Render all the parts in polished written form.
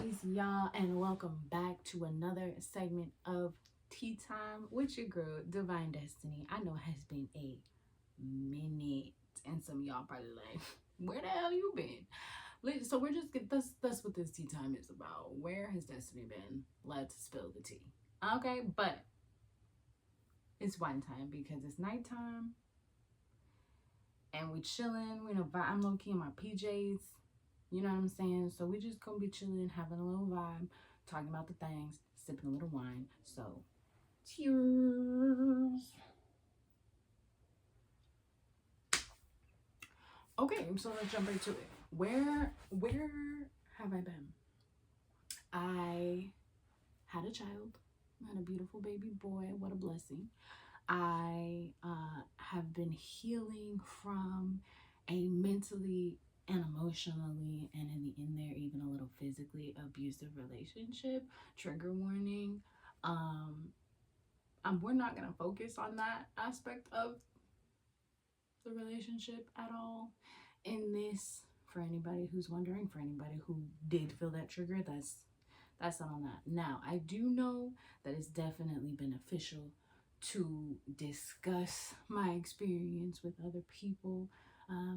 Peace, y'all, and welcome back to another segment of Tea Time with your girl, Divine Destiny. I know it has been a minute, and some of y'all probably like, where the hell you been? So we're just that's what this tea time is about. Where has Destiny been? Let's spill the tea. Okay, but it's wine time because it's nighttime and we chilling. I'm low key in my PJs. You know what I'm saying? So we just gonna be chilling, having a little vibe, talking about the things, sipping a little wine. So, cheers. Okay, so let's jump into it. Where have I been? I had a child. I had a beautiful baby boy. What a blessing. I have been healing from a mentally and emotionally and in there even a little physically abusive relationship. Trigger warning. We're not gonna focus on that aspect of the relationship at all in this. For anybody who's wondering, for anybody who did feel that trigger, that's not on that. Now, I do know that it's definitely beneficial to discuss my experience with other people,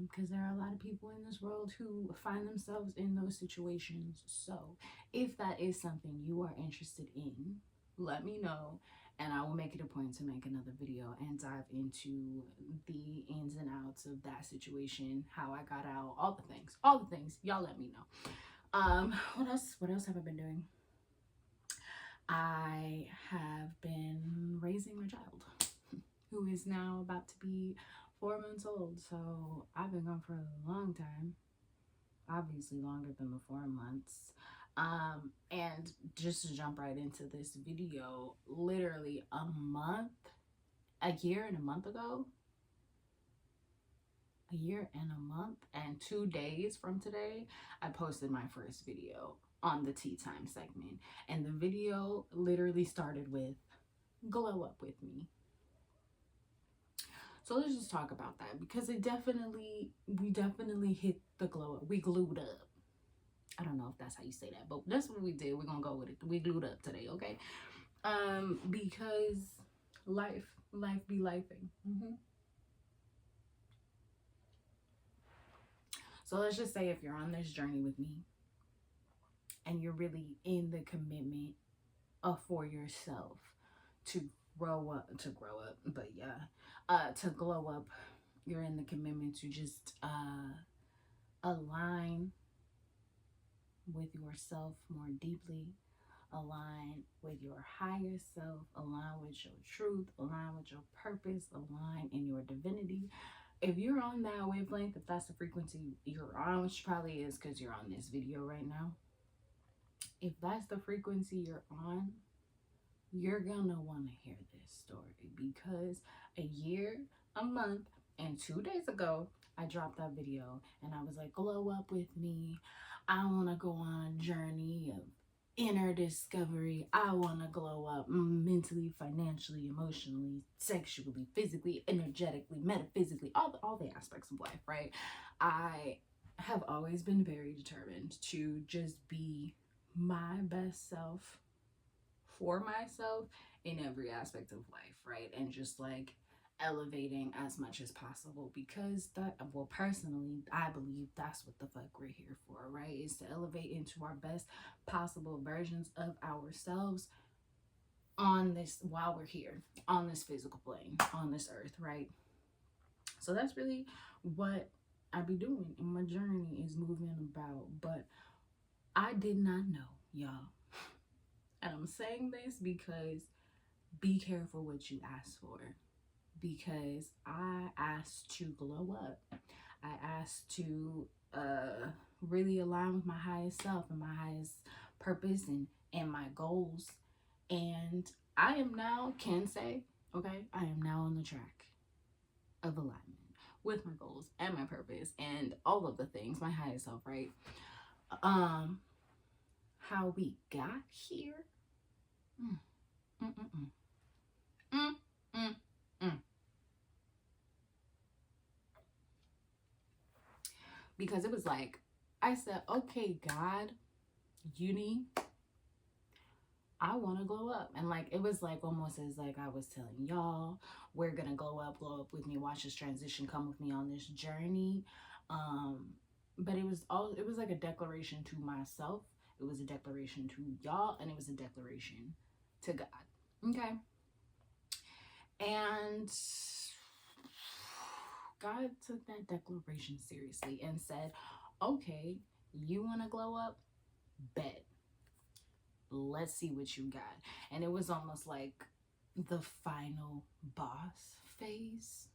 because there are a lot of people in this world who find themselves in those situations. So if that is something you are interested in, let me know, and I will make it a point to make another video and dive into the ins and outs of that situation, how I got out, all the things. Y'all let me know. What else have I been doing? I have been raising my child, who is now about to be 4 months old. So I've been gone for a long time, obviously longer than the 4 months. And just to jump right into this video, literally a year and a month ago, a year and a month and 2 days from today, I posted my first video on the Tea Time segment. And the video literally started with, glow up with me. So let's just talk about that, because we definitely hit the glow up. We glued up. I don't know if that's how you say that, but that's what we did. We're gonna go with it. We glued up today, okay? Because life be lifing. So let's just say if you're on this journey with me and you're really in the commitment for yourself to grow up, but yeah, to glow up, you're in the commitment to just align with yourself more deeply, align with your higher self, align with your truth, align with your purpose, align in your divinity. If you're on that wavelength, if that's the frequency you're on, which probably is because you're on this video right now, if that's the frequency you're on, you're gonna want to hear this story, because a year, a month, and 2 days ago, I dropped that video and I was like, glow up with me. I want to go on a journey of inner discovery. I want to glow up mentally, financially, emotionally, sexually, physically, energetically, metaphysically, all the aspects of life, right? I have always been very determined to just be my best self for myself in every aspect of life, right? And just like elevating as much as possible, because personally, I believe that's what the fuck we're here for, right? Is to elevate into our best possible versions of ourselves on this, while we're here on this physical plane, on this earth, right? So that's really what I be doing, and my journey is moving about. But I did not know, y'all, and I'm saying this because be careful what you ask for, because I asked to glow up. I asked to really align with my highest self and my highest purpose and my goals. And I am now, can say, okay, I am now on the track of alignment with my goals and my purpose and all of the things, my highest self, right? How we got here. Because it was like, I said, okay, God, uni, I want to glow up. And like, it was like almost as like I was telling y'all, we're going to glow up with me, watch this transition, come with me on this journey. But it was like a declaration to myself. It was a declaration to y'all, and it was a declaration to God. Okay. And God took that declaration seriously and said, okay, you want to glow up? Bet. Let's see what you got. And it was almost like the final boss phase.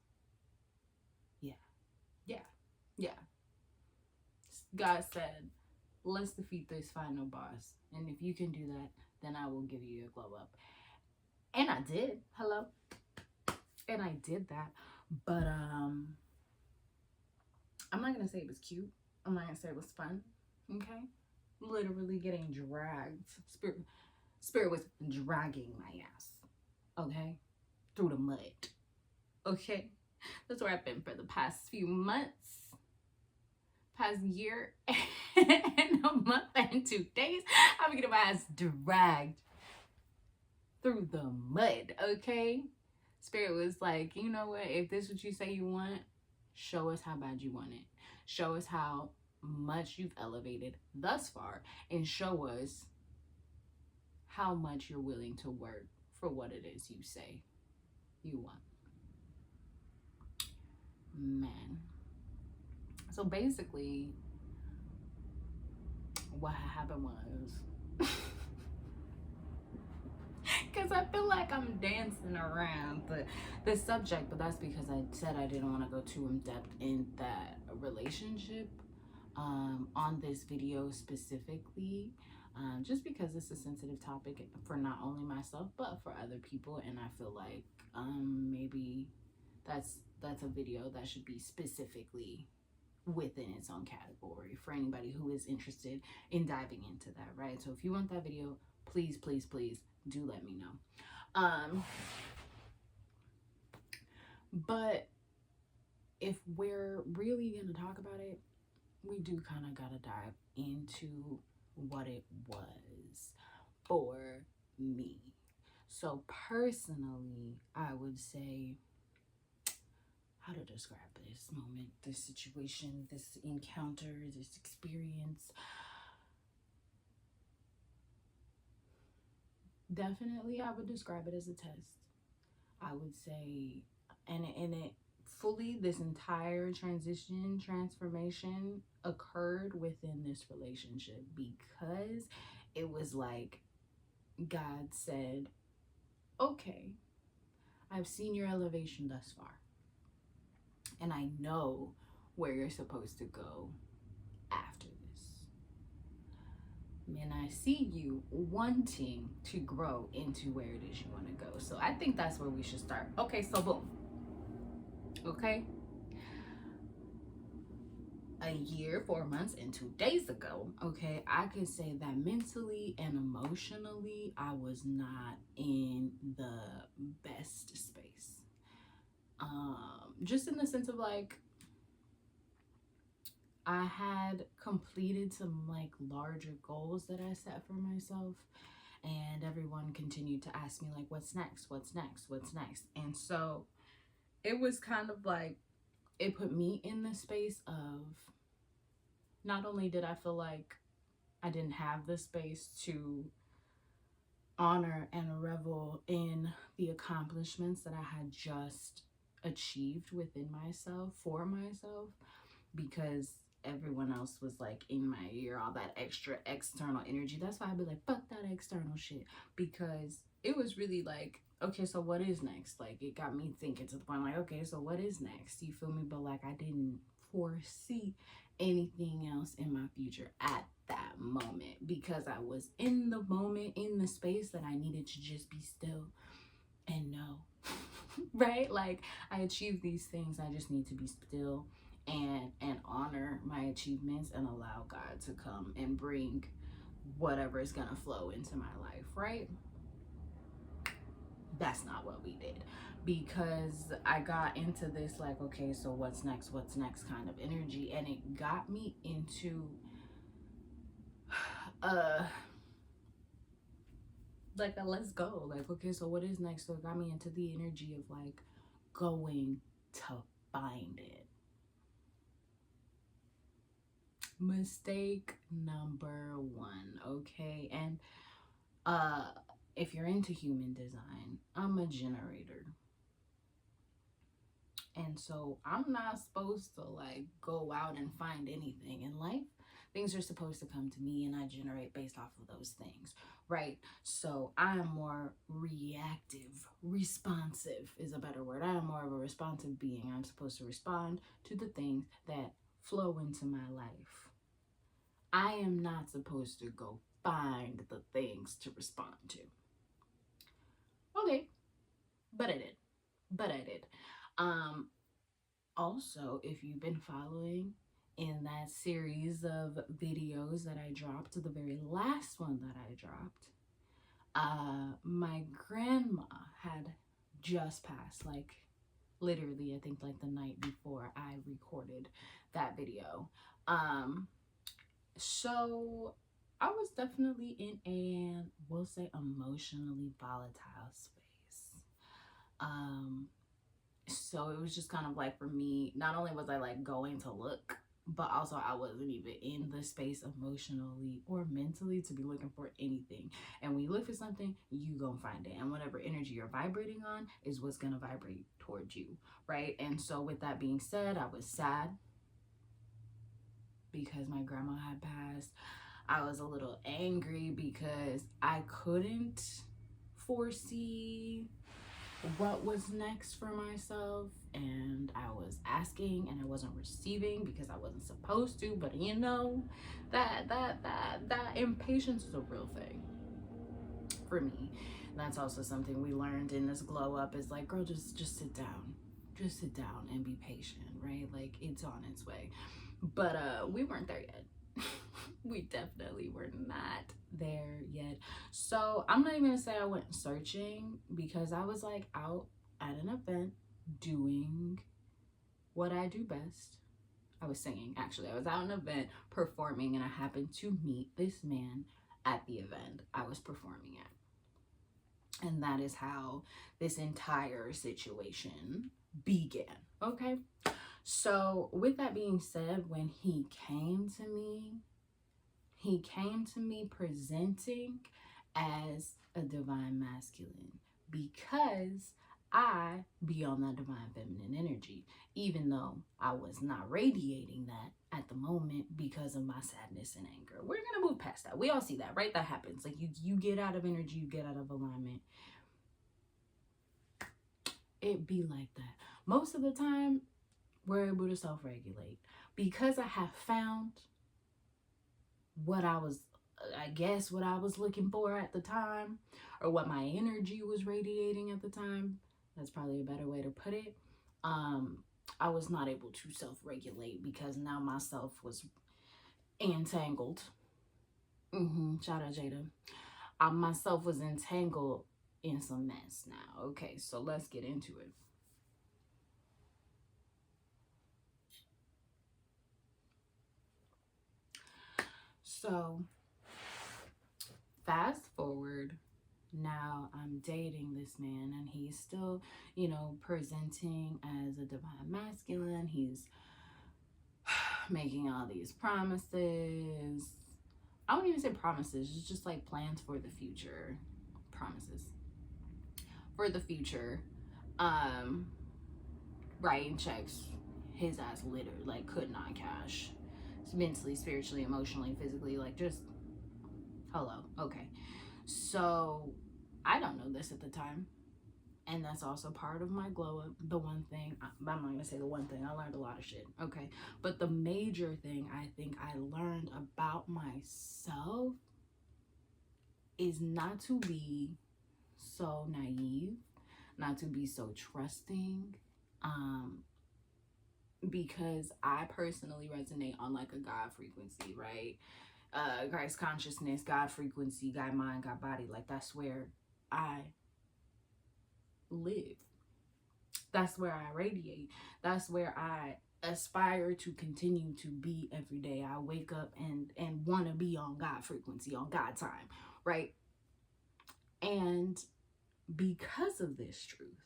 Yeah. God said, let's defeat this final boss. And if you can do that, then I will give you a glow up. And I did. Hello. And I did that. But I'm not gonna say it was cute. I'm not gonna say it was fun. Okay? Literally getting dragged. Spirit was dragging my ass. Okay? Through the mud. Okay? That's where I've been for the past few months. Past year and a month and 2 days. I'm getting my ass dragged through the mud. Okay? Spirit was like, you know what? If this is what you say you want, show us how bad you want it. Show us how much you've elevated thus far, and show us how much you're willing to work for what it is you say you want. Man. So basically, what happened was, because I feel like I'm dancing around the subject, but that's because I said I didn't want to go too in depth in that relationship on this video specifically, just because it's a sensitive topic for not only myself but for other people, and I feel like maybe that's a video that should be specifically within its own category for anybody who is interested in diving into that, right? So if you want that video, please do let me know. But if we're really gonna talk about it, we do kind of gotta dive into what it was for me. So personally, I would say, how to describe this moment, this situation, this encounter, this experience. Definitely, I would describe it as a test. I would say, and it fully, this entire transformation occurred within this relationship, because it was like God said, okay, I've seen your elevation thus far, and I know where you're supposed to go after this. And I see you wanting to grow into where it is you want to go. So I think that's where we should start. Okay, so boom. Okay. A year, 4 months, and 2 days ago, okay, I could say that mentally and emotionally, I was not in the best space. Just in the sense of like, I had completed some like larger goals that I set for myself, and everyone continued to ask me like, what's next? And so it was kind of like, it put me in the space of, not only did I feel like I didn't have the space to honor and revel in the accomplishments that I had just achieved within myself, for myself, because everyone else was like in my ear, all that extra external energy. That's why I'd be like, fuck that external shit, because it was really like, okay, so what is next? Like, it got me thinking to the point like, okay, so what is next? You feel me? But like, I didn't foresee anything else in my future at that moment, because I was in the moment, in the space that I needed to just be still and know. Right? Like, I achieved these things, I just need to be still and honor my achievements and allow God to come and bring whatever is gonna flow into my life, right? That's not what we did, because I got into this like, okay, so what's next kind of energy, and it got me into like a let's go. Like, okay, so what is next? So it got me into the energy of like going to find it. Mistake number one, okay? And if you're into human design, I'm a generator. And so I'm not supposed to like go out and find anything in life. Things are supposed to come to me and I generate based off of those things, right? So I am more reactive. Responsive is a better word. I am more of a responsive being. I'm supposed to respond to the things that flow into my life. I am not supposed to go find the things to respond to. Okay, but I did. Also, if you've been following in that series of videos that I dropped, the very last one that I dropped, my grandma had just passed, like literally, I think like the night before I recorded that video. So I was definitely in a, we'll say, emotionally volatile space. So it was just kind of like, for me, not only was I like going to look, but also I wasn't even in the space emotionally or mentally to be looking for anything. And when you look for something, you gonna find it. And whatever energy you're vibrating on is what's gonna vibrate towards you, right? And so with that being said, I was sad because my grandma had passed. I was a little angry because I couldn't foresee what was next for myself, and I was asking and I wasn't receiving because I wasn't supposed to. But you know, that impatience is a real thing for me. That's also something we learned in this glow up, is like, girl, just sit down, and be patient, right? Like, it's on its way. But we weren't there yet. We definitely were not there yet. So I'm not even gonna say I went searching, because I was like out at an event doing what I do best. I was singing, actually. I was out at an event performing, and I happened to meet this man at the event I was performing at. And that is how this entire situation began, okay? So with that being said, when he came to me presenting as a divine masculine, because I be on that divine feminine energy, even though I was not radiating that at the moment because of my sadness and anger. We're gonna move past that. We all see that, right? That happens. Like, you get out of energy, you get out of alignment. It be like that. Most of the time, we're able to self-regulate, because I have found what I was looking for at the time, or what my energy was radiating at the time. That's probably a better way to put it. I was not able to self-regulate, because now myself was entangled. Shout out Jada. Myself was entangled in some mess now. Okay, so let's get into it. So fast forward, now I'm dating this man, and he's still, you know, presenting as a divine masculine. He's making all these promises. I wouldn't even say promises, it's just like plans for the future. Promises for the future. Writing checks his ass literally like could not cash. Mentally, spiritually, emotionally, physically, like, just hello. Okay, so I don't know this at the time, and that's also part of my glow up. The one thing, I'm not gonna say the one thing, I learned a lot of shit, okay, but the major thing I think I learned about myself is not to be so naive, not to be so trusting, because I personally resonate on like a God frequency, right? Christ consciousness, God frequency, God mind, God body. Like, that's where I live. That's where I radiate. That's where I aspire to continue to be every day. I wake up and want to be on God frequency, on God time, right? And because of this truth,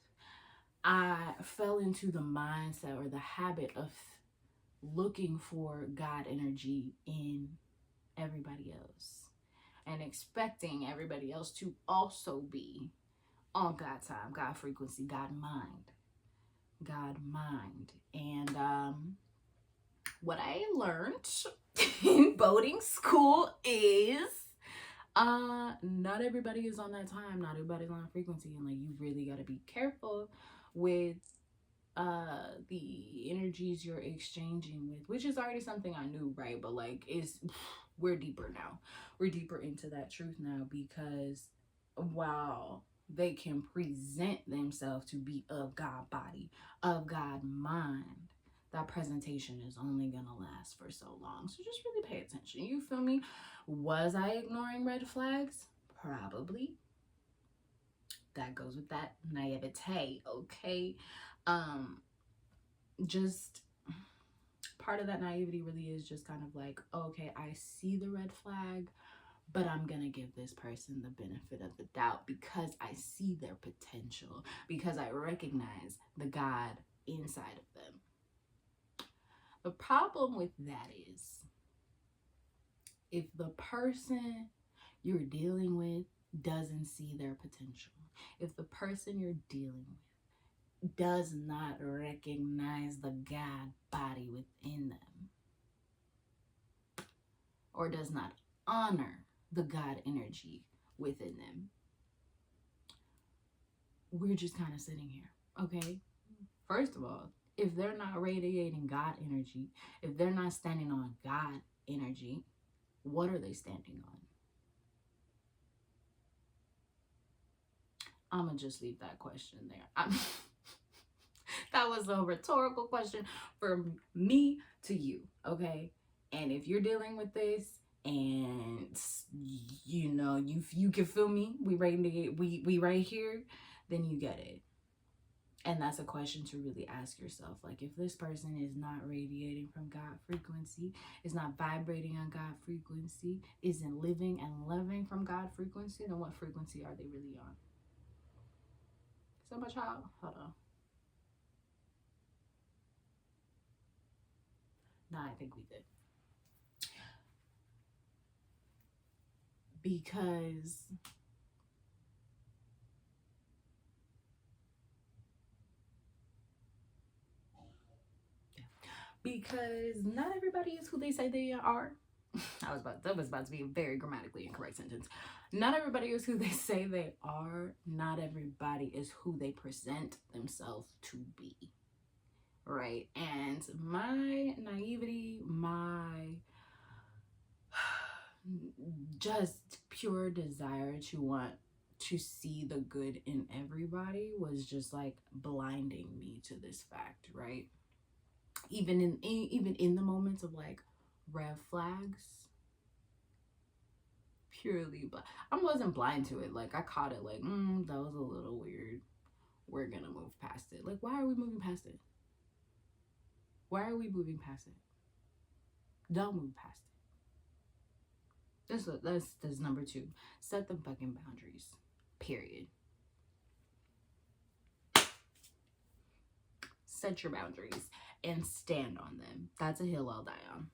I fell into the mindset or the habit of looking for God energy in everybody else and expecting everybody else to also be on God time, God frequency, God mind. And what I learned in boating school is not everybody is on that time, not everybody's on frequency, and like you really got to be careful with the energies you're exchanging with, which is already something I knew, right? But like we're deeper now. We're deeper into that truth now, because while they can present themselves to be of God body, of God mind, that presentation is only gonna last for so long. So just really pay attention. You feel me? Was I ignoring red flags? Probably. That goes with that naivete, okay? Just part of that naivety really is just kind of like, okay, I see the red flag, but I'm gonna give this person the benefit of the doubt because I see their potential, because I recognize the God inside of them. The problem with that is, if the person you're dealing with doesn't see their potential, if the person you're dealing with does not recognize the God body within them, or does not honor the God energy within them, we're just kind of sitting here, okay? First of all, if they're not radiating God energy, if they're not standing on God energy, what are they standing on? I'm going to just leave that question there. That was a rhetorical question from me to you, okay? And if you're dealing with this and you know you can feel me, we right here, then you get it. And that's a question to really ask yourself. Like, if this person is not radiating from God frequency, is not vibrating on God frequency, isn't living and loving from God frequency, then what frequency are they really on? So my child, hold on. Nah, I think we did. Because not everybody is who they say they are. That was about to be a very grammatically incorrect sentence. Not everybody is who they say they are. Not everybody is who they present themselves to be. Right? And my naivety, my just pure desire to want to see the good in everybody was just like blinding me to this fact, right? Even in the moments of like red flags, purely, but I wasn't blind to it. Like I caught it, like that was a little weird. We're gonna move past it. Like, why are we moving past it? Why are we moving past it? Don't move past it. That's number 2. Set the fucking boundaries. Period. Set your boundaries and stand on them. That's a hill I'll die on.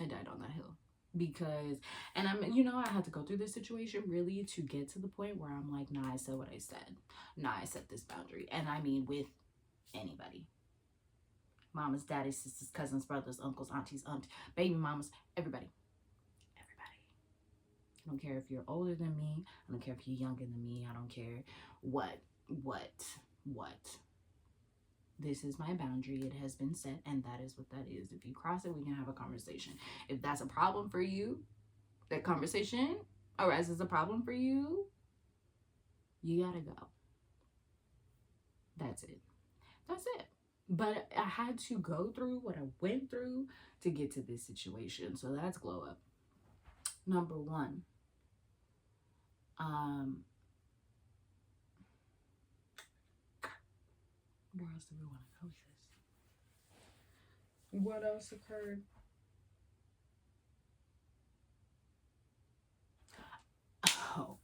I died on that hill because, and I had to go through this situation really to get to the point where I'm like, nah, I said what I said. Nah, I set this boundary. And I mean with anybody. Mamas, daddies, sisters, cousins, brothers, uncles, aunties, baby mamas, everybody. I don't care if you're older than me. I don't care if you're younger than me. I don't care what. This is my boundary. It has been set, and that is what that is. If you cross it, we can have a conversation. If that's a problem for you, that conversation arises a problem for you, you gotta go. That's it. But I had to go through what I went through to get to this situation. So that's glow up. Number 1. Where else do we want to go with this? What else occurred? Oh,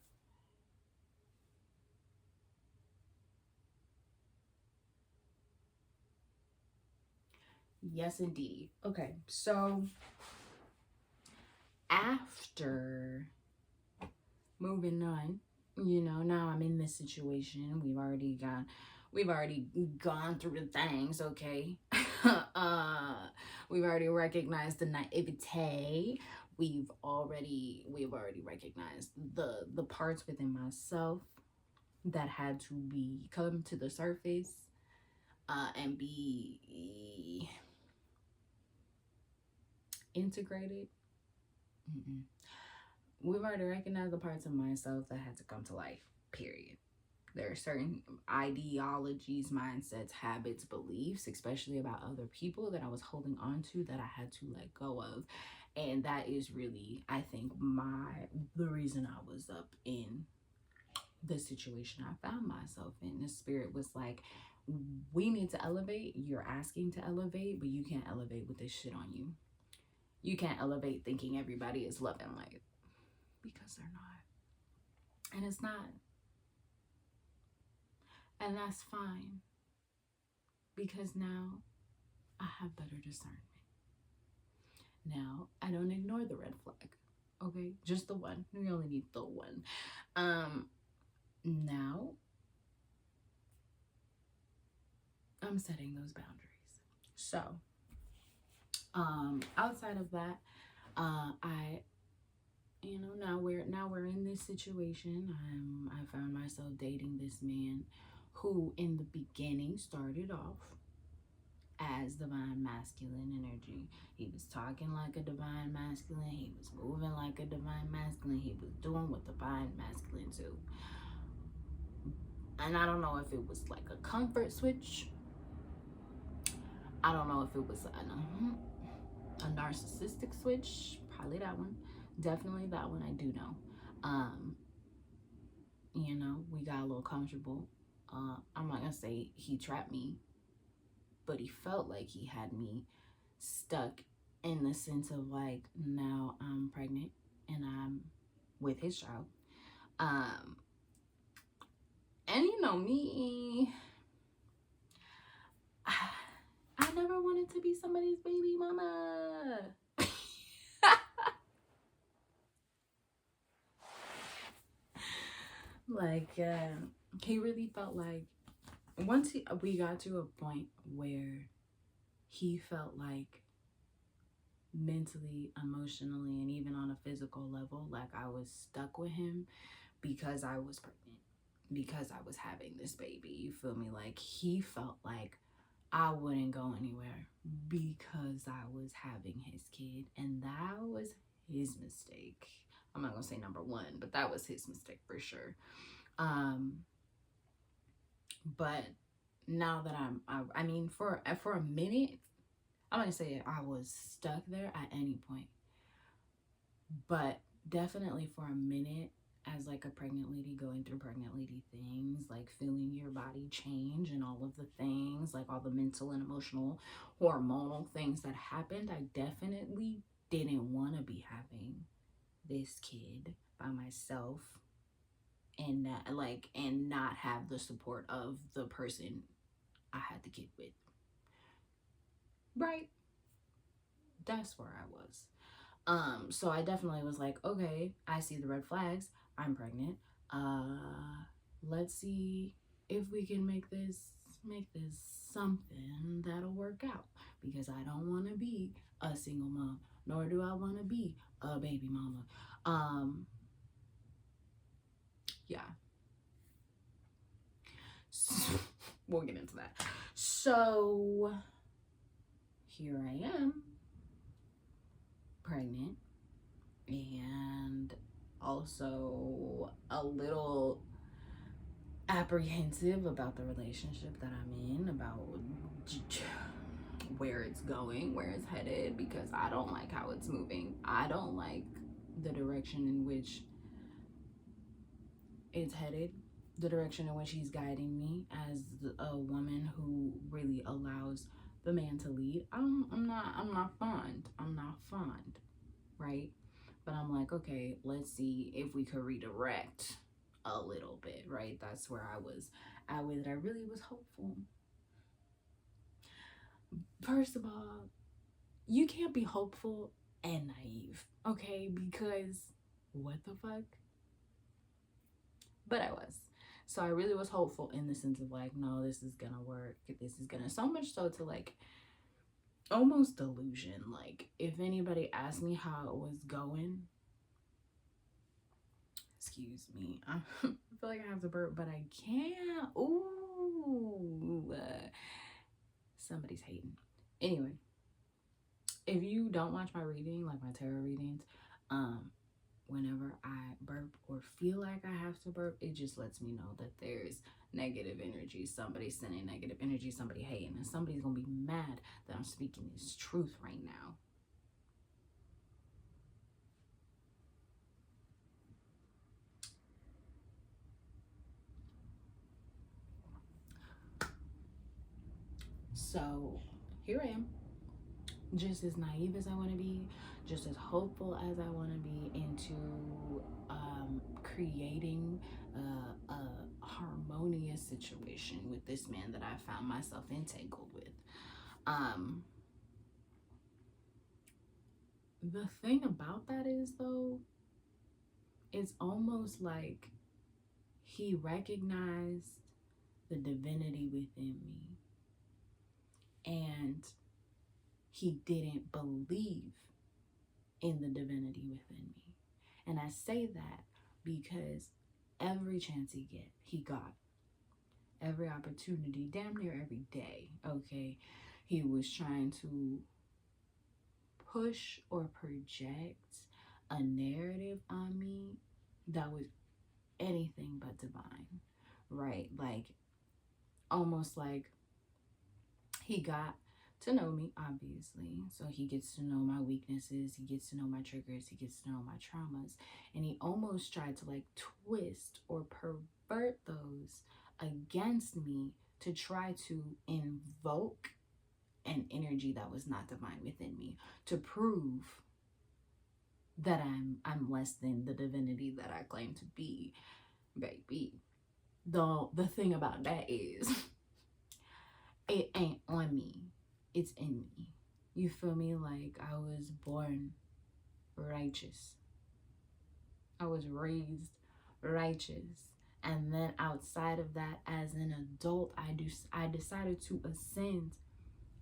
yes, indeed. Okay, so after moving on, now I'm in this situation. We've already gone through the things, okay? uh we've already recognized the naivete. We've already recognized the parts within myself that had to be come to the surface, and be integrated. Mm-mm. We've already recognized the parts of myself that had to come to life, period. There are certain ideologies, mindsets, habits, beliefs, especially about other people, that I was holding on to, that I had to let go of. And that is really, I think, the reason I was up in the situation I found myself in. The spirit was like, we need to elevate. You're asking to elevate, but you can't elevate with this shit on you. You can't elevate thinking everybody is love and light, because they're not. And it's not. And that's fine, because now I have better discernment. Now I don't ignore the red flag. Okay, just the one. We only need the one. Now I'm setting those boundaries. So, outside of that, I, now we're in this situation. I found myself dating this man who, in the beginning, started off as divine masculine energy. He was talking like a divine masculine. He was moving like a divine masculine. He was doing what divine masculine do. And I don't know if it was like a comfort switch. I don't know if it was a narcissistic switch. Probably that one. Definitely that one. I do know. We got a little comfortable. I'm not gonna say he trapped me, but he felt like he had me stuck, in the sense of like, now I'm pregnant and I'm with his child. And me, I never wanted to be somebody's baby mama. Like, he really felt like, once we got to a point where he felt like, mentally, emotionally, and even on a physical level, like I was stuck with him because I was pregnant, because I was having this baby. You feel me? Like, he felt like I wouldn't go anywhere because I was having his kid, and that was his mistake. I'm not gonna say number one, but that was his mistake for sure. But now that I mean, for a minute, I'm not gonna say I was stuck there at any point, but definitely for a minute, as like a pregnant lady going through pregnant lady things, like feeling your body change and all of the things, like all the mental and emotional hormonal things that happened, I definitely didn't want to be having this kid by myself, and not have the support of the person I had the kid with. Right? That's where I was. So I definitely was like, okay, I see the red flags. I'm pregnant. Let's see if we can make this something that'll work out, because I don't want to be a single mom, nor do I want to be a baby mama. Yeah. So, we'll get into that. So here I am, pregnant, and also a little apprehensive about the relationship that I'm in, about where it's going, where it's headed, because I don't like how it's moving. I don't like the direction in which it's headed, the direction in which he's guiding me as a woman who really allows the man to lead. I'm not fond, right? But I'm like, okay, let's see if we could redirect a little bit, right? That's where I was at with it. I really was hopeful. First of all, you can't be hopeful and naive, okay? Because what the fuck? But I was. So I really was hopeful in the sense of like, no, this is gonna work. This is gonna, so much so to like almost delusion. Like, if anybody asked me how it was going, excuse me, I feel like I have to burp, but I can't. Ooh, somebody's hating. Anyway, if you don't watch my reading, like my tarot readings, whenever I burp or feel like I have to burp, it just lets me know that there's negative energy. Somebody's sending negative energy, somebody hating, and somebody's gonna be mad that I'm speaking this truth right now. So here I am, just as naive as I want to be, just as hopeful as I want to be into creating a harmonious situation with this man that I found myself entangled with. The thing about that is, though, it's almost like he recognized the divinity within me, and he didn't believe in the divinity within me. And I say that because every chance he got, every opportunity, damn near every day, okay, he was trying to push or project a narrative on me that was anything but divine, right? Like, almost like he got to know me, obviously. So he gets to know my weaknesses, he gets to know my triggers, he gets to know my traumas. And he almost tried to like twist or pervert those against me to try to invoke an energy that was not divine within me, to prove that I'm less than the divinity that I claim to be, baby. Though the thing about that is it ain't on me, it's in me. You feel me? Like, I was born righteous, I was raised righteous, and then outside of that, as an adult, I decided to ascend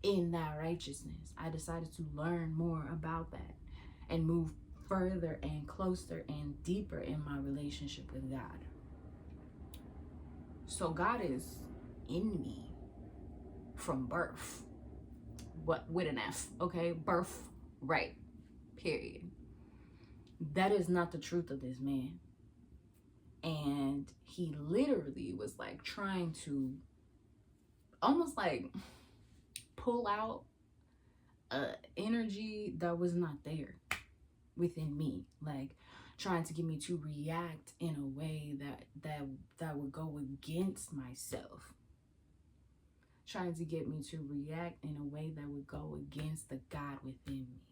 in that righteousness. I decided to learn more about that and move further and closer and deeper in my relationship with God. So God is in me from birth. What, with an F, okay? Birth, right, period. That is not the truth of this man. And he literally was like trying to almost like pull out energy that was not there within me, like trying to get me to react in a way that would go against myself, trying to get me to react in a way that would go against the God within me,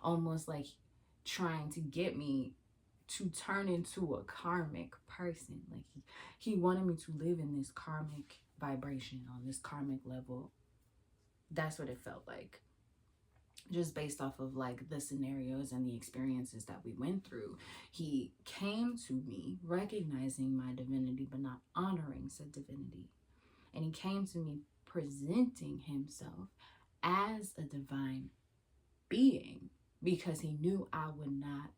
almost like trying to get me to turn into a karmic person. Like he wanted me to live in this karmic vibration, on this karmic level. That's what it felt like, just based off of like the scenarios and the experiences that we went through. He came to me recognizing my divinity but not honoring said divinity, and he came to me presenting himself as a divine being because he knew I would not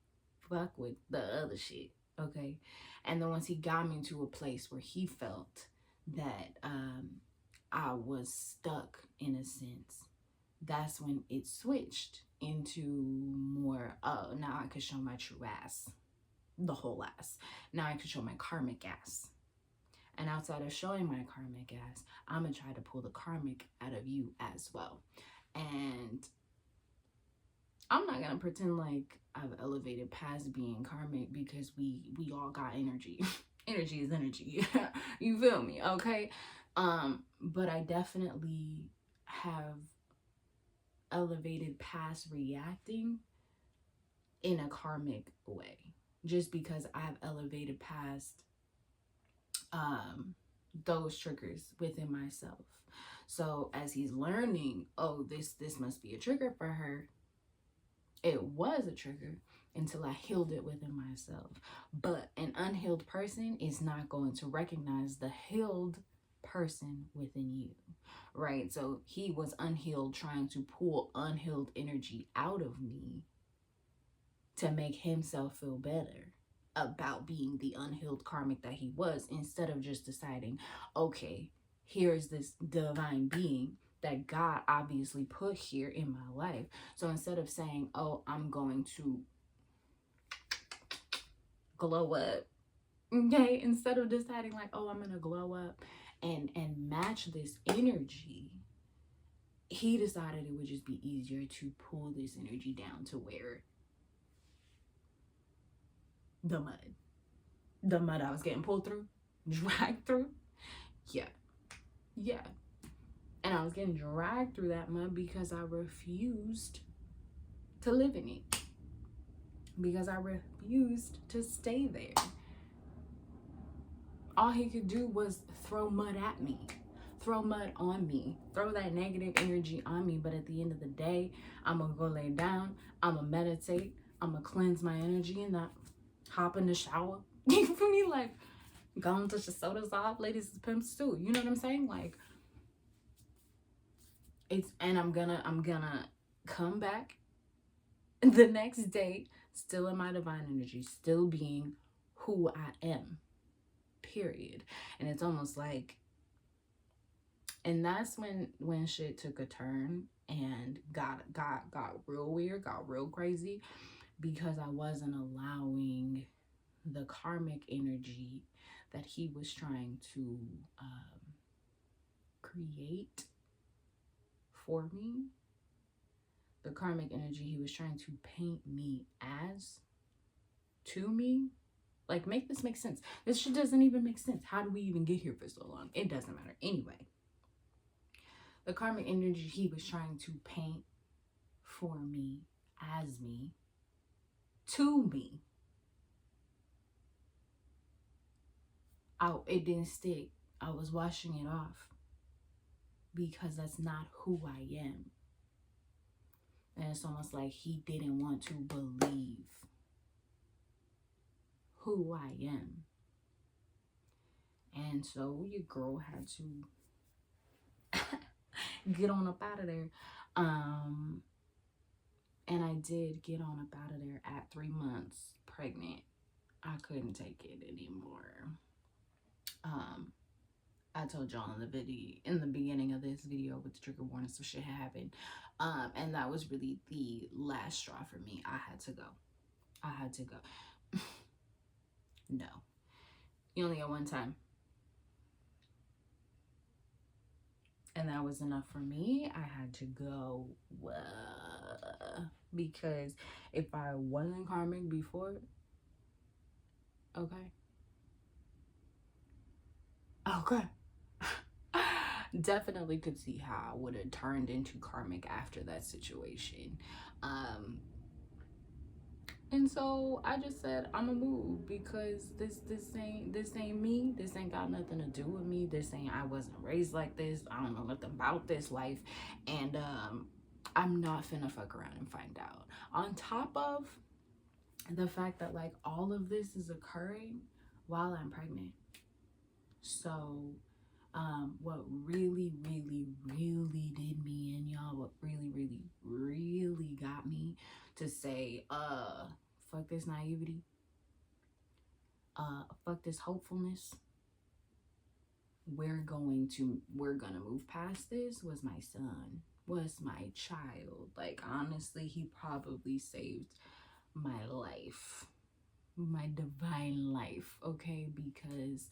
fuck with the other shit, okay? And then once he got me to a place where he felt that I was stuck in a sense, that's when it switched into more, oh, now I could show my true ass, the whole ass. Now I could show my karmic ass. And outside of showing my karmic ass, I'm gonna try to pull the karmic out of you as well. And I'm not gonna pretend like I've elevated past being karmic, because we all got energy. Energy is energy. You feel me? Okay. But I definitely have elevated past reacting in a karmic way, just because I've elevated past those triggers within myself. So as he's learning, oh, this must be a trigger for her, it was a trigger until I healed it within myself. But an unhealed person is not going to recognize the healed person within you, right? So he was unhealed, trying to pull unhealed energy out of me to make himself feel better about being the unhealed karmic that he was, instead of just deciding, okay, here's this divine being that God obviously put here in my life. So instead of saying, oh, I'm going to glow up, okay, instead of deciding like, oh, I'm gonna glow up and match this energy, he decided it would just be easier to pull this energy down to where the mud I was getting pulled through, dragged through, yeah, and I was getting dragged through that mud because I refused to live in it, because I refused to stay there. All he could do was throw mud at me, throw mud on me, throw that negative energy on me. But at the end of the day, I'm gonna go lay down, I'm gonna meditate, I'm gonna cleanse my energy, and not hop in the shower. You feel me? Like, go and touch the sodas off, ladies and pimps too. You know what I'm saying? Like, and I'm gonna come back the next day, still in my divine energy, still being who I am, period. And it's almost like, and that's when shit took a turn and got real weird, got real crazy, because I wasn't allowing the karmic energy that he was trying to create for me, the karmic energy he was trying to paint me as, to me. Like, make this make sense. This shit doesn't even make sense. How do we even get here for so long? It doesn't matter. Anyway, the karmic energy he was trying to paint for me, as me, to me, it didn't stick. I was washing it off because that's not who I am. And it's almost like he didn't want to believe who I am. And so your girl had to get on up out of there. And I did get on up out of there at 3 months pregnant. I couldn't take it anymore. I told y'all in the beginning of this video with the trigger warning, some shit happened. And that was really the last straw for me. I had to go. No. You only got one time. And that was enough for me. I had to go. Because if I wasn't karmic before, okay. Definitely could see how I would have turned into karmic after that situation. And so I just said, I'ma move, because this ain't me. This ain't got nothing to do with me. This ain't, I wasn't raised like this. I don't know nothing about this life. And I'm not finna fuck around and find out. On top of the fact that like all of this is occurring while I'm pregnant. So what really did me in, y'all, what really got me to say, fuck this naivety, fuck this hopefulness, we're gonna move past this, was my son, was my child. Like, honestly, he probably saved my life, my divine life, okay? Because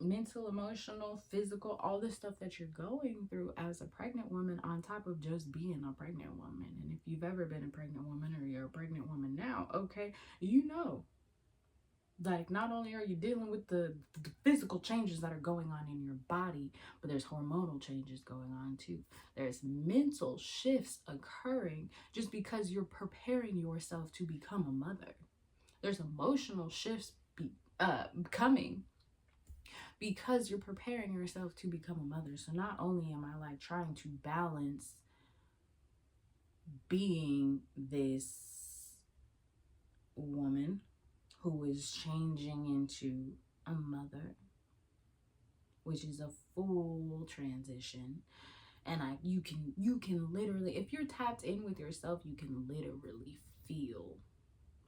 mental, emotional, physical, all the stuff that you're going through as a pregnant woman, on top of just being a pregnant woman. And if you've ever been a pregnant woman, or you're a pregnant woman now, okay, you know Like, not only are you dealing with the physical changes that are going on in your body, but there's hormonal changes going on too. There's mental shifts occurring just because you're preparing yourself to become a mother. There's emotional shifts coming because you're preparing yourself to become a mother. So not only am I like trying to balance being this woman who is changing into a mother, which is a full transition, and you can literally, if you're tapped in with yourself, you can literally feel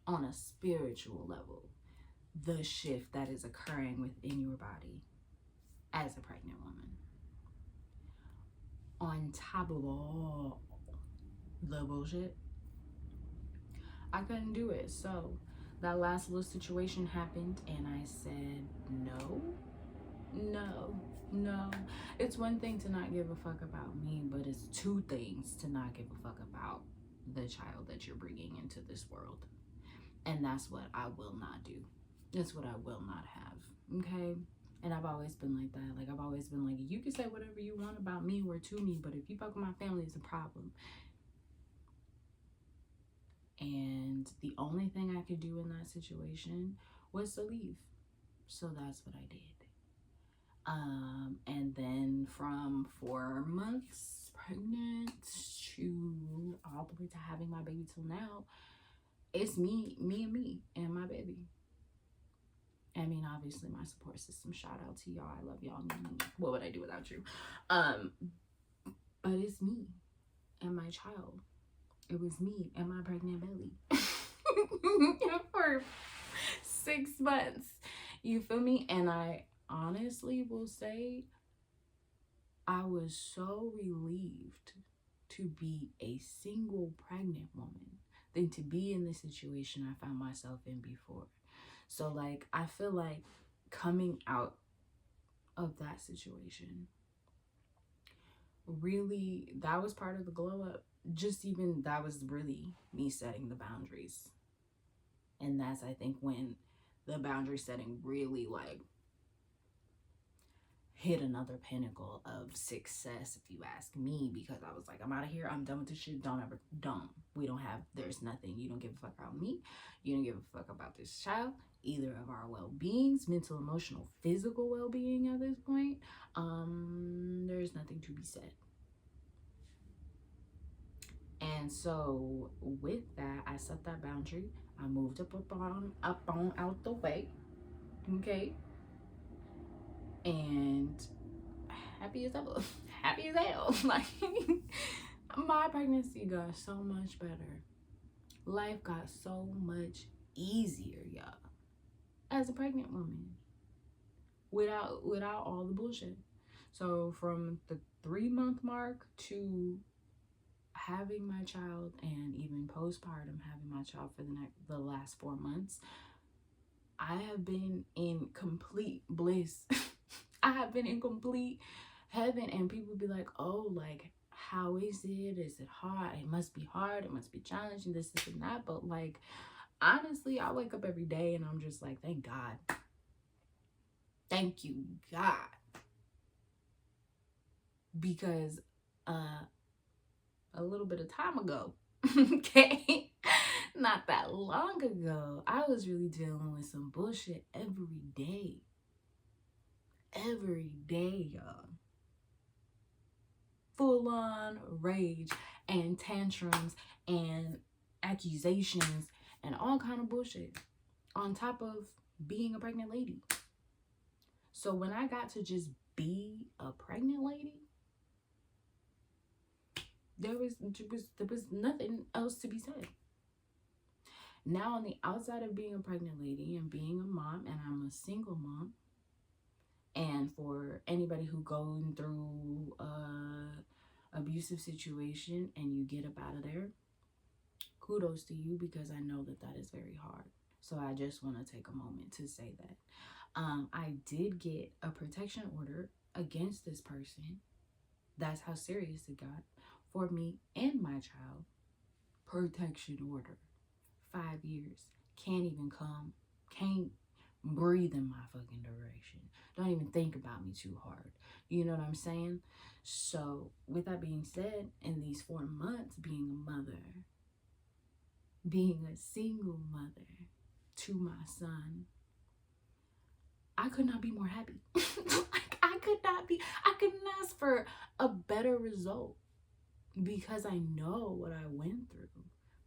on a spiritual level the shift that is occurring within your body as a pregnant woman. On top of all the bullshit, I couldn't do it. So that last little situation happened, and I said no. It's one thing to not give a fuck about me, but it's two things to not give a fuck about the child that you're bringing into this world. And that's what I will not do. That's what I will not have. Okay? And I've always been like that. Like, I've always been like, you can say whatever you want about me or to me, but if you fuck with my family, it's a problem. And the only thing I could do in that situation was to leave. So that's what I did. And then from 4 months pregnant to all the way to having my baby till now, it's me and my baby. I mean, obviously my support system, shout out to y'all. I love y'all. What would I do without you? But it's me and my child. It was me and my pregnant belly for 6 months. You feel me? And I honestly will say I was so relieved to be a single pregnant woman than to be in the situation I found myself in before. So like, I feel like coming out of that situation, really, that was part of the glow up. Just even that was really me setting the boundaries. And that's, I think, when the boundary setting really like hit another pinnacle of success, if you ask me, because I was like, I'm out of here. I'm done with this shit. There's nothing. You don't give a fuck about me. You don't give a fuck about this child, either of our well-beings, mental, emotional, physical well-being at this point. There's nothing to be said. And so with that, I set that boundary. I moved up on out the way. Okay. And happy as hell. Like, my pregnancy got so much better. Life got so much easier, y'all, as a pregnant woman, without all the bullshit. So from the 3-month mark to having my child, and even postpartum having my child for the last 4 months, I have been in complete bliss. I have been in complete heaven. And people be like, oh, like, how is it? Is it hard? It must be hard. It must be challenging, this and that. But like, honestly, I wake up every day and I'm just like, thank God. Thank you, God. Because a little bit of time ago, okay, not that long ago, I was really dealing with some bullshit every day, y'all. Full on rage and tantrums and accusations and all kind of bullshit on top of being a pregnant lady. So when I got to just be a pregnant lady, there was nothing else to be said. Now, on the outside of being a pregnant lady and being a mom, and I'm a single mom, and for anybody who going through abusive situation and you get up out of there, kudos to you, because I know that is very hard. So I just want to take a moment to say that I did get a protection order against this person. That's how serious it got for me and my child. Protection order, 5 years, can't breathe in my fucking direction. Don't even think about me too hard. You know what I'm saying? So with that being said, in these 4 months being a mother, being a single mother to my son, I could not be more happy. Like, I couldn't ask for a better result, because I know what I went through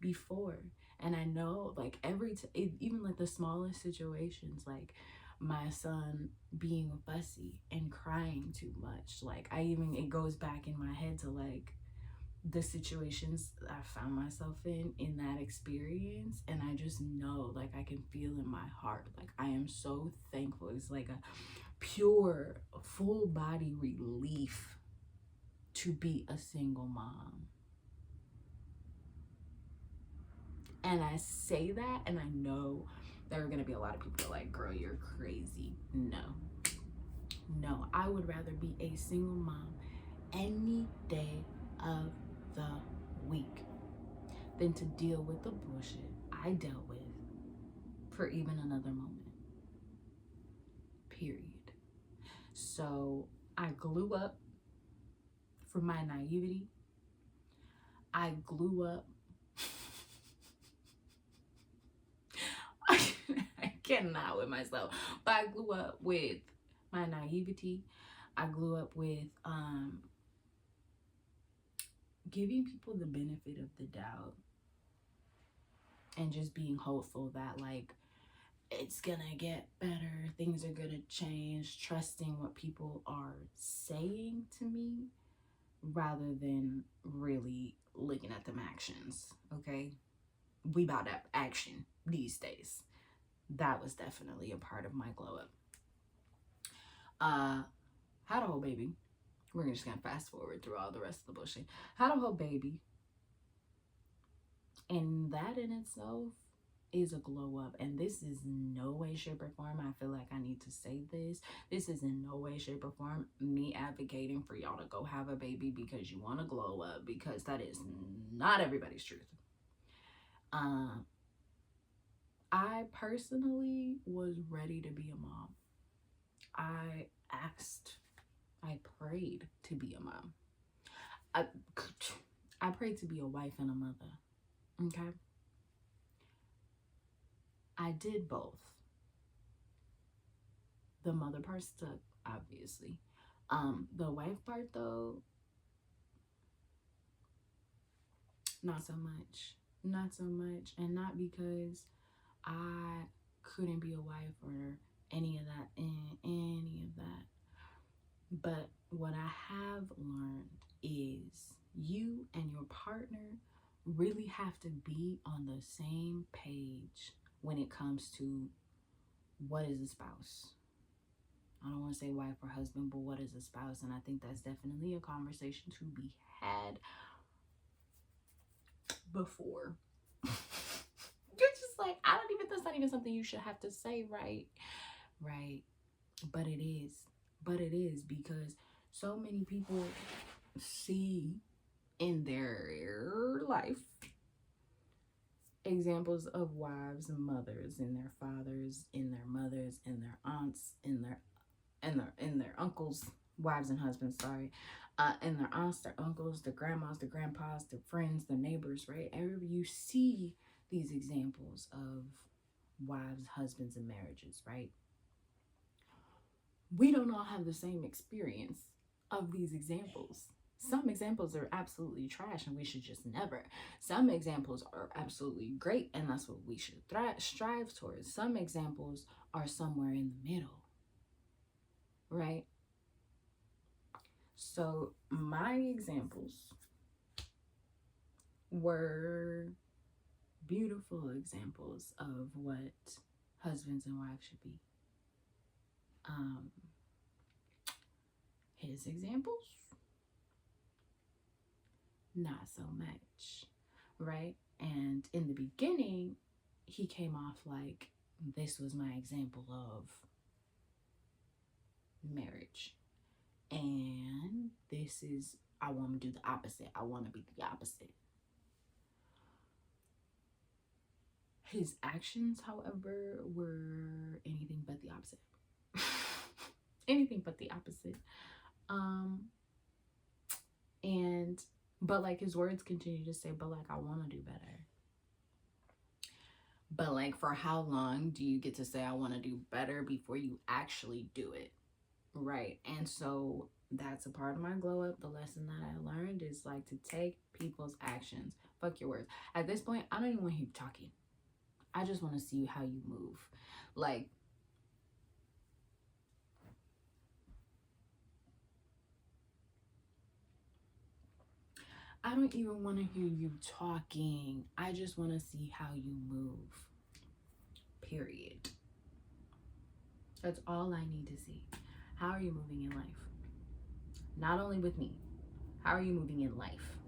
before. And I know, like, even like the smallest situations, like my son being fussy and crying too much, like it goes back in my head to like the situations I found myself in that experience, and I just know, like, I can feel in my heart, like, I am so thankful. It's like a pure full body relief to be a single mom. And I say that, and I know there are gonna be a lot of people like, girl, you're crazy. No, I would rather be a single mom any day of the week than to deal with the bullshit I dealt with for even another moment. Period. So I grew up from my naivety. I grew up I cannot with myself, but I grew up with my naivety. I grew up with giving people the benefit of the doubt and just being hopeful that, like, it's gonna get better, things are gonna change, trusting what people are saying to me rather than really looking at them actions. Okay, we about that action these days. That was definitely a part of my glow up. Had a whole baby. We're just gonna fast forward through all the rest of the bullshit. Had a whole baby, and that in itself is a glow up. And this is no way, shape, or form, I feel like I need to say this. This is in no way, shape, or form me advocating for y'all to go have a baby because you want to glow up, because that is not everybody's truth. I personally was ready to be a mom. I prayed to be a mom. I prayed to be a wife and a mother. Okay? I did both. The mother part stuck, obviously. The wife part, though, not so much. Not so much. And not because I couldn't be a wife or any of that. But what I have learned is you and your partner really have to be on the same page when it comes to what is a spouse. I don't want to say wife or husband, but what is a spouse? And I think that's definitely a conversation to be had before. You're just like, that's not even something you should have to say, right? Right. But it is because so many people see in their life examples of wives and mothers, and their fathers, in their mothers, and their aunts, in their uncles, wives and husbands, sorry, and their aunts, their uncles, their grandmas, their grandpas, their friends, their neighbors, right? You see these examples of wives, husbands, and marriages, right? We don't all have the same experience of these examples. Some examples are absolutely trash and we should just never. Some examples are absolutely great and that's what we should strive towards. Some examples are somewhere in the middle, right? So my examples were beautiful examples of what husbands and wives should be. His examples, not so much, right? And in the beginning, he came off like this was my example of marriage. And I want to do the opposite. I want to be the opposite. His actions, however, were anything but the opposite. Anything but the opposite. And but like his words continue to say, but like I want to do better. But like, for how long do you get to say I want to do better before you actually do it? Right. And so that's a part of my glow up. The lesson that I learned is like to take people's actions. Fuck your words. At this point, I don't even want to hear you talking. I just want to see how you move. Like, I don't even want to hear you talking. I just want to see how you move. Period. That's all I need to see. How are you moving in life? Not only with me. How are you moving in life?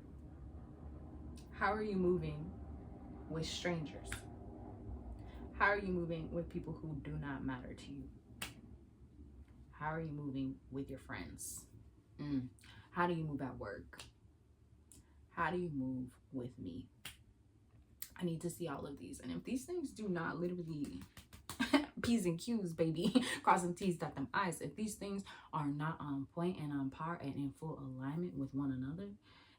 How are you moving with strangers? How are you moving with people who do not matter to you? How are you moving with your friends? How do you move at work? How do you move with me? I need to see all of these. And if these things do not literally P's and Q's, baby, crossing T's, dot them I's, if these things are not on point and on par and in full alignment with one another,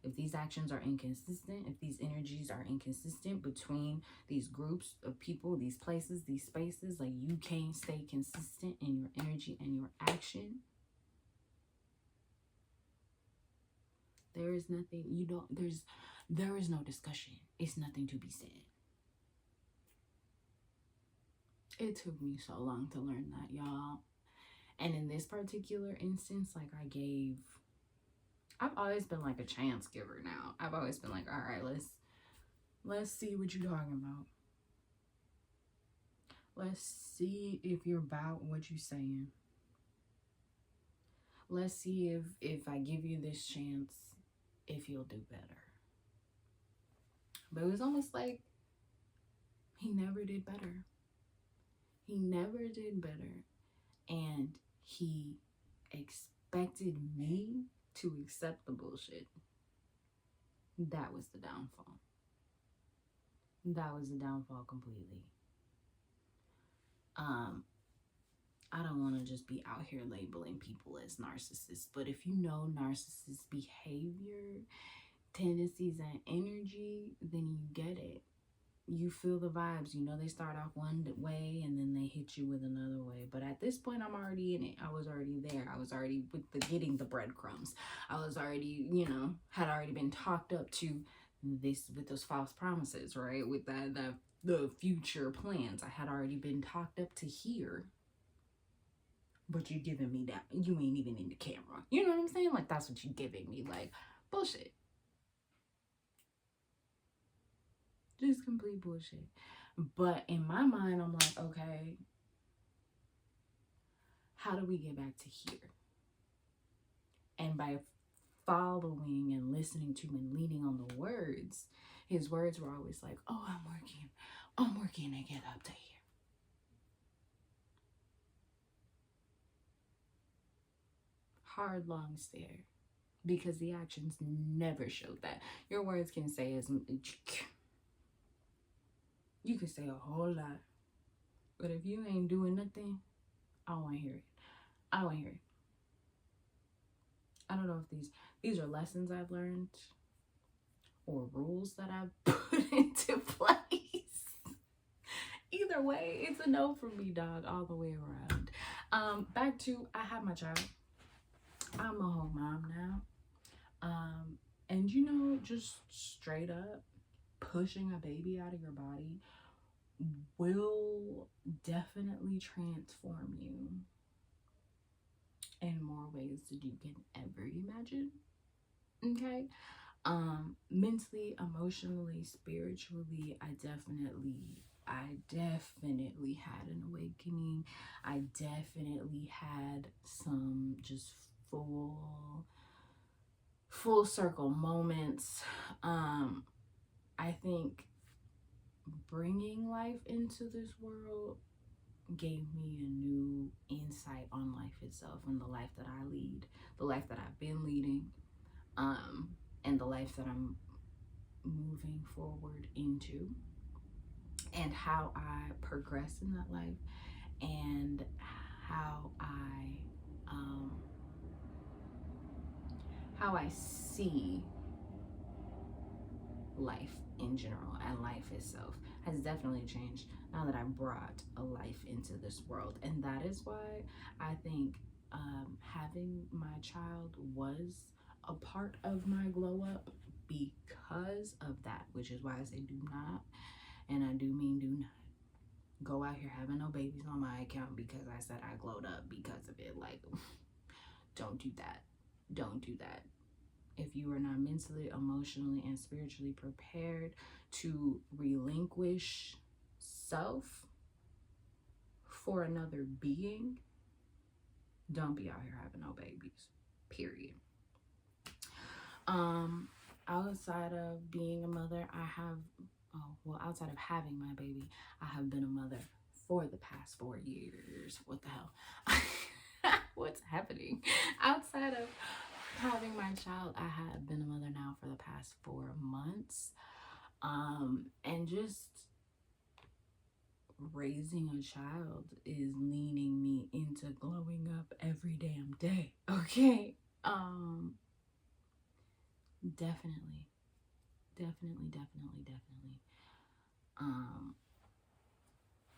if these actions are inconsistent, if these energies are inconsistent between these groups of people, these places, these spaces, like you can't stay consistent in your energy and your action, there is nothing, there is no discussion. It's nothing to be said. It took me so long to learn that, y'all. And in this particular instance, like I've always been like a chance giver now. I've always been like, all right, let's see what you're talking about. Let's see if you're about what you're saying. Let's see if I give you this chance, if you'll do better. But it was almost like he never did better. He never did better. And he expected me to accept the bullshit. That was the downfall. That was the downfall completely. I don't want to just be out here labeling people as narcissists, but if you know narcissist behavior, tendencies, and energy, then you get it. You feel the vibes. You know they start off one way and then they hit you with another way. But at this point, I'm already in it. I was already there. I was already getting the breadcrumbs. I was already, had already been talked up to this with those false promises, right? With the future plans. I had already been talked up to here. But you're giving me that. You ain't even in the camera. You know what I'm saying? Like, that's what you're giving me. Like, bullshit. Just complete bullshit. But in my mind, I'm like, okay, how do we get back to here? And by following and listening to and leaning on the words, his words were always like, oh, I'm working to get up to here. Hard, long stare. Because the actions never showed that. Your words can say as you can say a whole lot, but if you ain't doing nothing, I don't want to hear it. I don't want to hear it. I don't know if these are lessons I've learned or rules that I've put into place. Either way, it's a no from me, dog, all the way around. Back to, I have my child. I'm a whole mom now. And just straight up, pushing a baby out of your body will definitely transform you in more ways than you can ever imagine. Okay? Mentally, emotionally, spiritually, I definitely had an awakening. I definitely had some just full circle moments. I think bringing life into this world gave me a new insight on life itself and the life that I lead, the life that I've been leading, and the life that I'm moving forward into. and how I progress in that life, and how I see life in general, and life itself has definitely changed now that I brought a life into this world. And that is why I think having my child was a part of my glow up, because of that, which is why I say do not, and I do mean do not, go out here having no babies on my account because I said I glowed up because of it. Like, don't do that. Don't do that. If you are not mentally, emotionally, and spiritually prepared to relinquish self for another being, don't be out here having no babies. Period. Outside of being a mother, outside of having my baby, I have been a mother for the past 4 years. What the hell? What's happening? Outside of having my child, I have been a mother now for the past 4 months. And just raising a child is leaning me into glowing up every damn day. Okay. Definitely.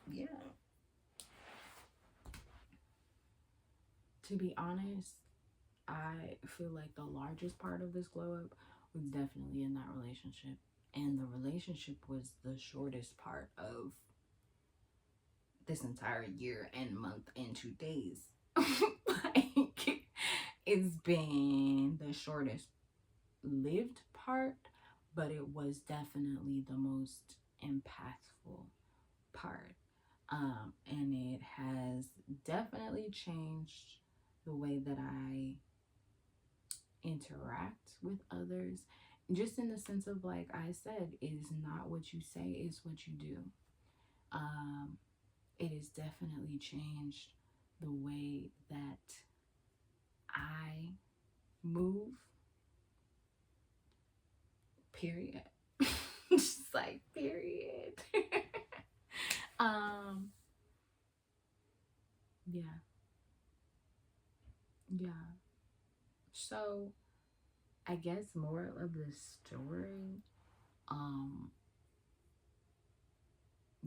Yeah. To be honest, I feel like the largest part of this glow up was definitely in that relationship. And the relationship was the shortest part of this entire year and month and 2 days. Like, it's been the shortest lived part, but it was definitely the most impactful part. And it has definitely changed the way that I interact with others, just in the sense of, like I said, it is not what you say, it's what you do. It has definitely changed the way that I move, period. Just like, period. Yeah. So I guess more of the story,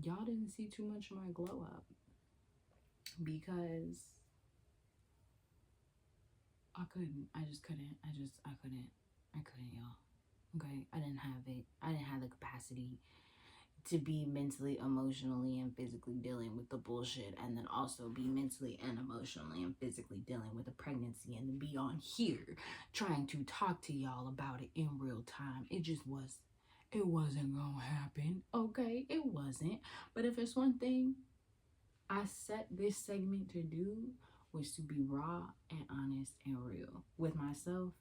y'all didn't see too much of my glow up because I couldn't, y'all. Okay, I didn't have it. I didn't have the capacity to be mentally, emotionally, and physically dealing with the bullshit, and then also be mentally and emotionally and physically dealing with the pregnancy, and then be on here trying to talk to y'all about it in real time. It wasn't gonna happen. Okay, it wasn't. But if it's one thing I set this segment to do, was to be raw and honest and real with myself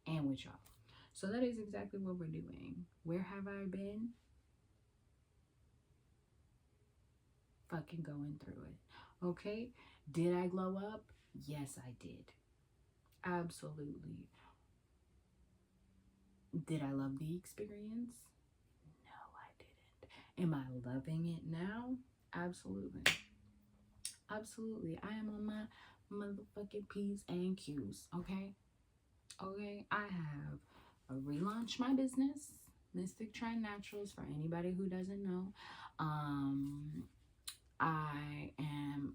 and with y'all. So that is exactly what we're doing. Where have I been? Fucking going through it. Okay? Did I glow up? Yes, I did. Absolutely. Did I love the experience? No, I didn't. Am I loving it now? Absolutely. Absolutely. I am on my motherfucking P's and Q's. Okay? Okay? I have relaunched my business, Mystic Trend Naturals, for anybody who doesn't know. I am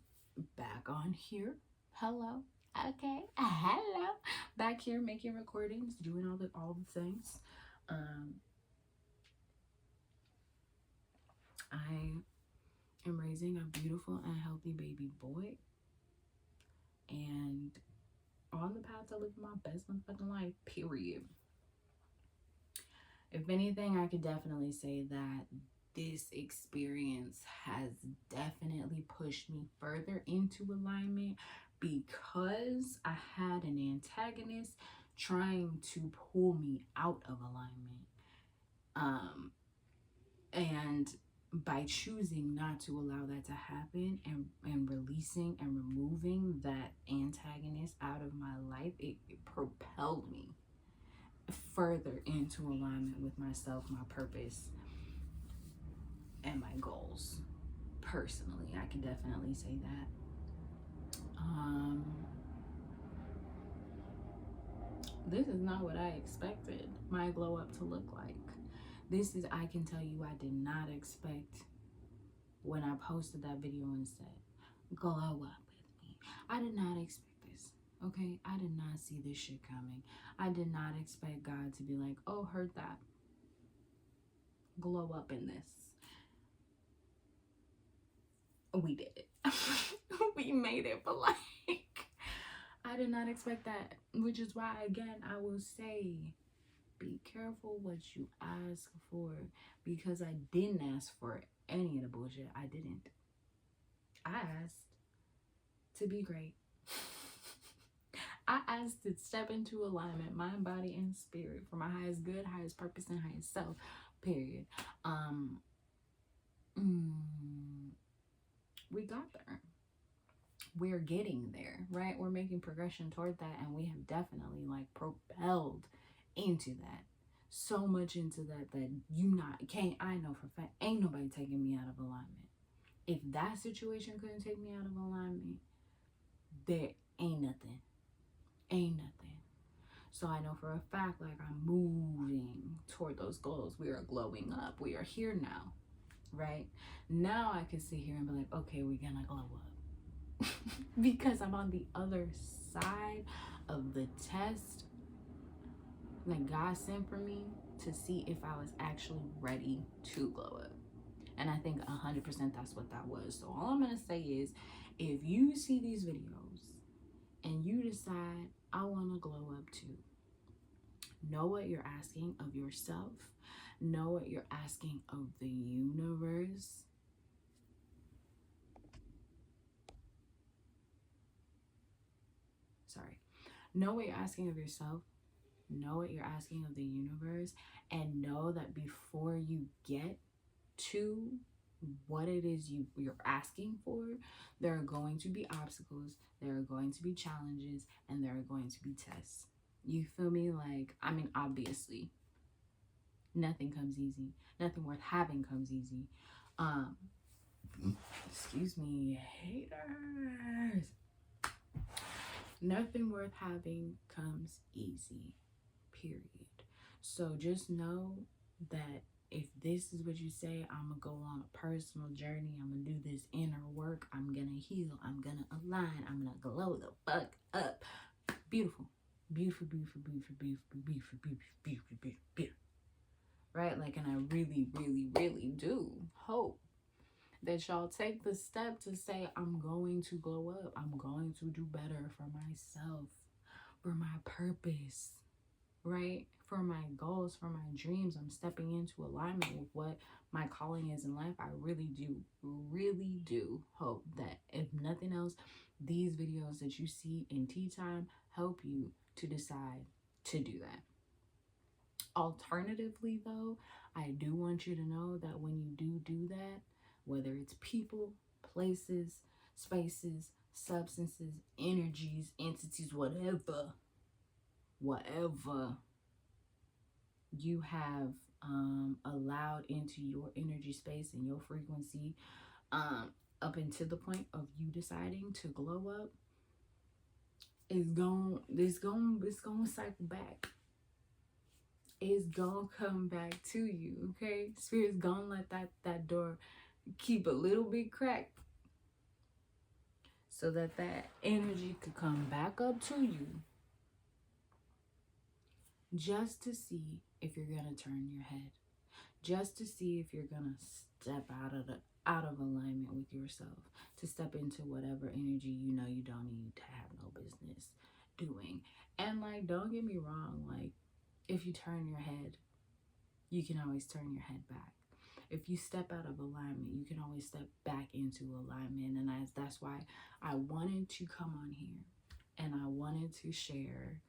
back on here. Hello. Okay. Hello. Back here making recordings, doing all the things. I am raising a beautiful and healthy baby boy, and on the path to live my best motherfucking life, period. If anything, I could definitely say that this experience has definitely pushed me further into alignment, because I had an antagonist trying to pull me out of alignment. And by choosing not to allow that to happen, and releasing and removing that antagonist out of my life, it propelled me further into alignment with myself, my purpose, and my goals. Personally, I can definitely say that. This is not what I expected my glow up to look like. This is, I can tell you, I did not expect when I posted that video and said, glow up with me. I did not expect this, okay? I did not see this shit coming. I did not expect God to be like, oh, heard that. Glow up in this. We did it. We made it, but like, I did not expect that, which is why, again, I will say, be careful what you ask for, because I didn't ask for any of the bullshit. I didn't. I asked to be great. I asked to step into alignment, mind, body, and spirit, for my highest good, highest purpose, and highest self, period. We got there. We're getting there, right? We're making progression toward that, and we have definitely like propelled into that, so much into that I know for a fact, ain't nobody taking me out of alignment. If that situation couldn't take me out of alignment, there ain't nothing. So I know for a fact, like, I'm moving toward those goals. We are glowing up. We are here now, right? Now I can sit here and be like, okay, we're gonna glow up. Because I'm on the other side of the test that God sent for me to see if I was actually ready to glow up. And I think 100% that's what that was. So all I'm gonna say is, if you see these videos and you decide, I want to glow up too, know what you're asking of yourself, know what you're asking of the universe. Know what you're asking of yourself, know what you're asking of the universe, and know that before you get to what it is you're asking for, there are going to be obstacles, there are going to be challenges, and there are going to be tests. You feel me? Like, I mean, obviously, nothing comes easy. Nothing worth having comes easy. Excuse me, haters. Nothing worth having comes easy, period. So just know that if this is what you say, I'm going to go on a personal journey, I'm going to do this inner work, I'm going to heal, I'm going to align, I'm going to glow the fuck up. Beautiful. Beautiful, beautiful, beautiful, beautiful, beautiful, beautiful, beautiful, beautiful, beautiful. Right? Like, and I really, really, really do hope that y'all take the step to say, I'm going to glow up. I'm going to do better for myself, for my purpose, right? For my goals, for my dreams. I'm stepping into alignment with what my calling is in life. I really do hope that, if nothing else, these videos that you see in TeaTime help you to decide to do that. Alternatively, though, I do want you to know that when you do that, whether it's people, places, spaces, substances, energies, entities, whatever you have allowed into your energy space and your frequency, up until the point of you deciding to glow up, it's gonna cycle back. It's gonna come back to you, okay? Spirit's gonna let that door keep a little bit cracked so that energy could come back up to you, just to see if you're gonna turn your head, just to see if you're gonna step out of alignment with yourself, to step into whatever energy you know you don't need to have no business doing. And like, don't get me wrong, like, if you turn your head, you can always turn your head back. If you step out of alignment, you can always step back into alignment. And that's why I wanted to come on here and I wanted to share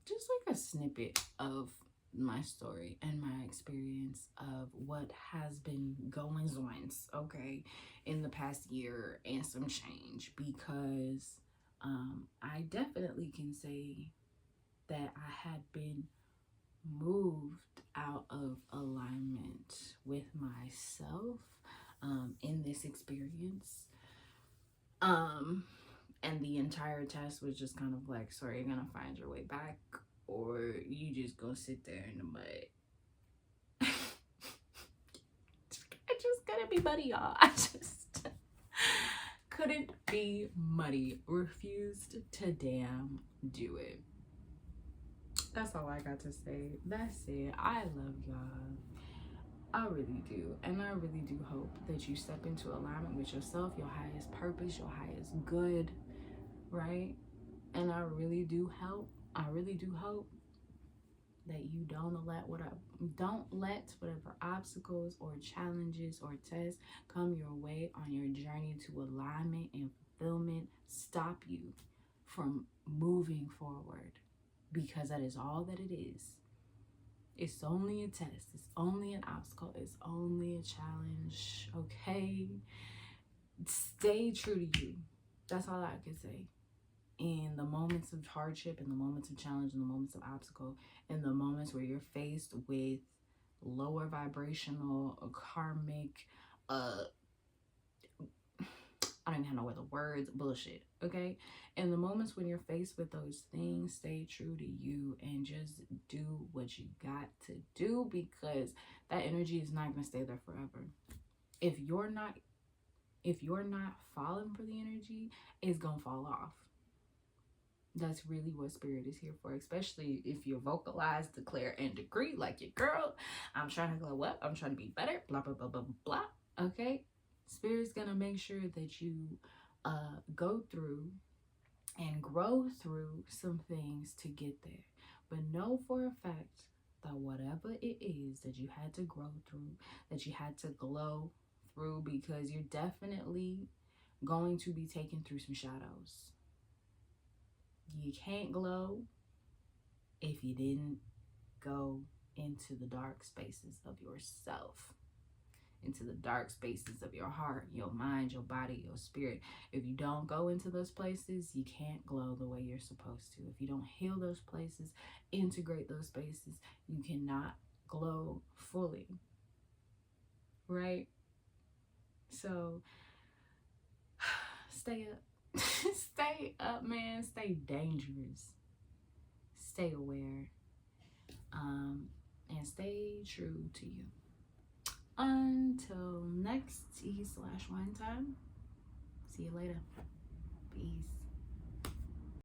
just like a snippet of my story and my experience of what has been going on, okay, in the past year and some change, because I definitely can say that I had been moved out of alignment with myself in this experience. And the entire test was just kind of like, so are you gonna find your way back, or you just gonna sit there in the mud? I just couldn't be muddy, y'all. I just couldn't be muddy. Refused to damn do it. That's all I got to say. That's it. I love y'all. I really do. And I really do hope that you step into alignment with yourself, your highest purpose, your highest good, right? And I really do hope that you don't let whatever obstacles or challenges or tests come your way on your journey to alignment and fulfillment stop you from moving forward, because that is all that it is. It's only a test. It's only an obstacle. It's only a challenge. Okay? Stay true to you. That's all I can say. In the moments of hardship, in the moments of challenge, in the moments of obstacle, in the moments where you're faced with lower vibrational, karmic, I don't even have no other words, bullshit, okay? In the moments when you're faced with those things, stay true to you and just do what you got to do, because that energy is not going to stay there forever. If you're not falling for the energy, it's going to fall off. That's really what spirit is here for, especially if you vocalize, declare, and decree like your girl. I'm trying to glow up. I'm trying to be better. Blah, blah, blah, blah, blah. Okay? Spirit's going to make sure that you go through and grow through some things to get there. But know for a fact that whatever it is that you had to grow through, that you had to glow through, because you're definitely going to be taken through some shadows. You can't glow if you didn't go into the dark spaces of yourself, into the dark spaces of your heart, your mind, your body, your spirit. If you don't go into those places, you can't glow the way you're supposed to. If you don't heal those places, integrate those spaces, you cannot glow fully, right? So stay up. Stay up, man. Stay dangerous. Stay aware. And stay true to you. Until next tea/wine time. See you later. Peace.